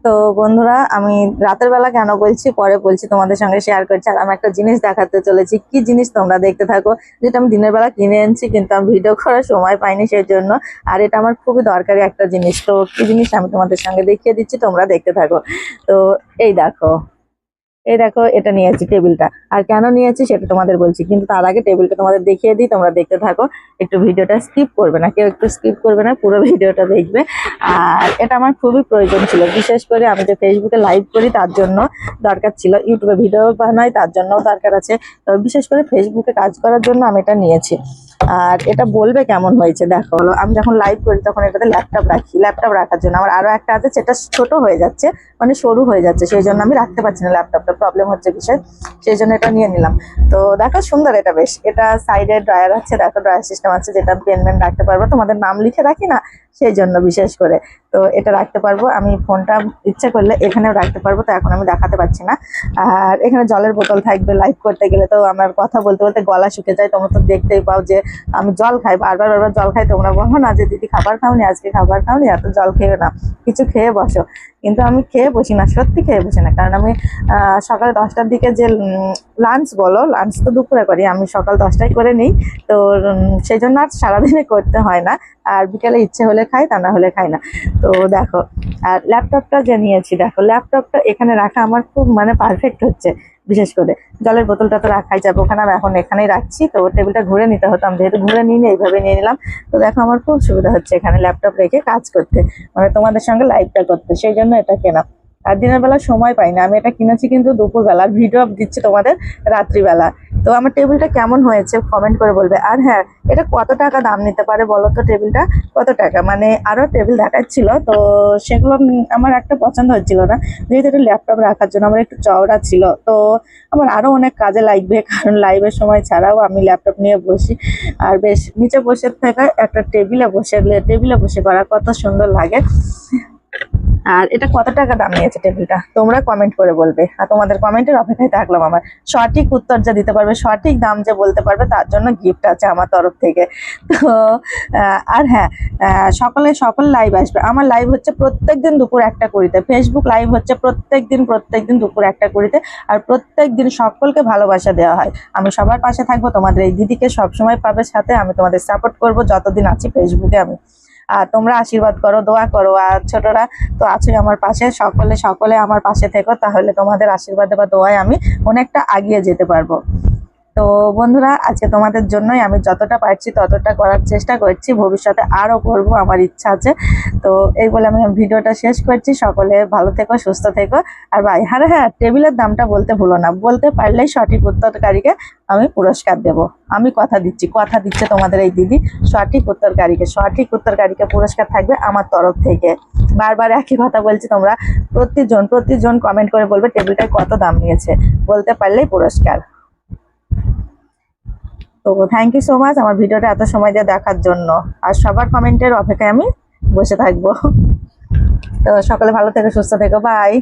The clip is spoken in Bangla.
তো বন্ধুরা, আমি রাতের বেলা কেন বলছি পরে বলছি, তোমাদের সঙ্গে শেয়ার করছি। আর আমি একটা জিনিস দেখাতে চলেছি, কি জিনিস তোমরা দেখতে থাকো। যেটা আমি দিনের বেলা কিনে এনেছি, কিন্তু আমি ভিডিও করার সময় পাইনি সেই জন্য। আর এটা আমার খুবই দরকারি একটা জিনিস। তো কি জিনিস আমি তোমাদের সঙ্গে দেখিয়ে দিচ্ছি, তোমরা দেখতে থাকো। তো এই দেখো, এটা নিয়েছি টেবিলটা। আর কেন নিয়েছি সেটা তোমাদের বলছি, কিন্তু তার আগে টেবিলটা তোমাদের দেখিয়ে দিই, তোমরা দেখতে থাকো। একটু ভিডিওটা স্কিপ করবে না, কেউ একটু স্কিপ করবে না, পুরো ভিডিওটা দেখবে। আর এটা আমার খুবই প্রয়োজন ছিল, বিশেষ করে আমি যে ফেসবুকে লাইভ করি তার জন্য দরকার ছিল, ইউটিউবে ভিডিও বানাই তার জন্য দরকার আছে। তো বিশেষ করে ফেসবুকে কাজ করার জন্য আমি এটা নিয়েছি। আর এটা বলবে কেমন হয়েছে দেখো। হলো আমি যখন লাইভ করি তখন এটাতে ল্যাপটপ রাখি, ল্যাপটপ রাখার জন্য আমার আরো একটা আছে, সেটা ছোট হয়ে যাচ্ছে, মানে সরু হয়ে যাচ্ছে, সেই জন্য আমি রাখতে পারছি না, ল্যাপটপটা প্রবলেম হচ্ছে বিষয়, সেই জন্য এটা নিয়ে নিলাম। তো দেখো সুন্দর, এটা বেশ, এটা সাইডে ড্রয়ার আছে, দেখো ড্রয়ার সিস্টেম আছে, যেটা পেন মেন রাখতে পারবো, তোমাদের নাম লিখে রাখি না সেই জন্য বিশেষ করে। তো এটা রাখতে পারবো, আমি ফোনটা ইচ্ছে করলে এখানেও রাখতে পারবো, তো এখন আমি দেখাতে পারছি না। আর এখানে জলের বোতল থাকবে, লাইভ করতে গেলে তো আমার কথা বলতে বলতে গলা শুকে যায়, তোমরা তো দেখতেই পাও যে আমি জল খাই, বারবার বারবার জল খাই। তোমরা বলো না যে দিদি খাবার খাওনি, আজকে খাবার খাওনি, এত জল খেয়ে না, কিছু খেয়ে বসো। কিন্তু আমি খেয়ে বসি না, সত্যি খেয়ে বসি না, কারণ আমি সকাল 10টার দিকে যে লাঞ্চ বলো, লাঞ্চ তো দুপুরে করি, আমি সকাল 10টায় করে নিই। তো সেই জন্য আর সারাদিনে করতে হয় না, আর বিকেলে ইচ্ছে হলে খাই, তা না হলে খাই না। তো দেখো, আর ল্যাপটপটা যে নিয়েছি, দেখো ল্যাপটপটা এখানে রাখা আমার খুব মানে পারফেক্ট হচ্ছে। বিশেষ করে জলের বোতলটা তো রাখাই যাবে ওখানে, আমি এখন এখানেই রাখছি। তো টেবিলটা ঘুরে নিতে হতাম, যেহেতু ঘুরে নিয়ে এইভাবে নিয়ে নিলাম। তো দেখো আমার খুব সুবিধা হচ্ছে এখানে ল্যাপটপ রেখে কাজ করতে, মানে তোমাদের সঙ্গে লাইভটা করতে, সেই জন্য এটা কেনা। আর দিনের বেলা সময় পাই না, আমি এটা কিনেছি কিন্তু দুপুরবেলা, ভিডিও দিচ্ছি তোমাদের রাত্রিবেলা। তো আমার টেবিলটা কেমন হয়েছে কমেন্ট করে বলবে। আর হ্যাঁ, এটা কত টাকা দাম নিতে পারে বলো তো, টেবিলটা কত টাকা? মানে আরো টেবিল দেখাচ্ছিল, তো সেগুলো আমার একটা পছন্দ হচ্ছিল না, যেহেতু এটা ল্যাপটপ রাখার জন্য আমার একটু চওড়া ছিল। তো আমার আরো অনেক কাজে লাগবে, কারণ লাইভের সময় ছাড়াও আমি ল্যাপটপ নিয়ে বসি। আর বেশ নিচে বসে থাকা একটা টেবিলে বসে করা কত সুন্দর লাগে। আর এটা কত টাকা দাম নিয়েছে টেবিলটা, তোমরা কমেন্ট করে বলবে। আর তোমাদের কমেন্টের অপেক্ষায় থাকলাম। আমার সঠিক উত্তর যা দিতে পারবে, সঠিক দাম যে বলতে পারবে, তার জন্য গিফট আছে আমার তরফ থেকে। তো আর হ্যাঁ, সকল লাইভ আসবে। আমার লাইভ হচ্ছে প্রত্যেকদিন দুপুর 1টা কুড়িতে, ফেসবুক লাইভ হচ্ছে প্রত্যেকদিন দুপুর 1টা কুড়িতে। আর প্রত্যেকদিন সকলকে ভালোবাসা দেওয়া হয়। আমি সবার পাশে থাকবো, তোমাদের এই দিদিকে সবসময় পাবে সাথে, আমি তোমাদের সাপোর্ট করবো যতদিন আছি ফেসবুকে আমি। আর তোমরা আশীর্বাদ করো, দোয়া করো। আর ছোটরা তো আছোই আমার পাশে, সকলে আমার পাশে থেকো, তাহলে তোমাদের আশীর্বাদে বা দোয়ায় আমি অনেকটা এগিয়ে যেতে পারবো। তো বন্ধুরা, আজকে তোমাদের জন্যই আমি যতটা পারছি ততটা করার চেষ্টা করছি, ভবিষ্যতে আরও করবো, আমার ইচ্ছা আছে। তো এই বলে আমি ভিডিওটা শেষ করছি। সকলে ভালো থেকো, সুস্থ থেকো। আর ভাই, হ্যাঁ, টেবিলের দামটা বলতে ভুলো না, বলতে পারলেই সঠিক উত্তরকারীকে আমি পুরস্কার দেব। আমি কথা দিচ্ছে তোমাদের এই দিদি, সঠিক উত্তরকারীকে পুরস্কার থাকবে আমার তরফ থেকে। বারবার একই কথা বলছি, তোমরা প্রতিজন কমেন্ট করে বলবে টেবিলটায় কত দাম নিয়েছে, বলতে পারলেই পুরস্কার। তো থ্যাংক ইউ সো মাচ আমার ভিডিওটা এত সময় দিয়ে দেখার জন্য। আর সবার কমেন্টের অপেক্ষায় আমি বসে থাকবো। তো সকলে ভালো থেকো, সুস্থ থেকো, বাই।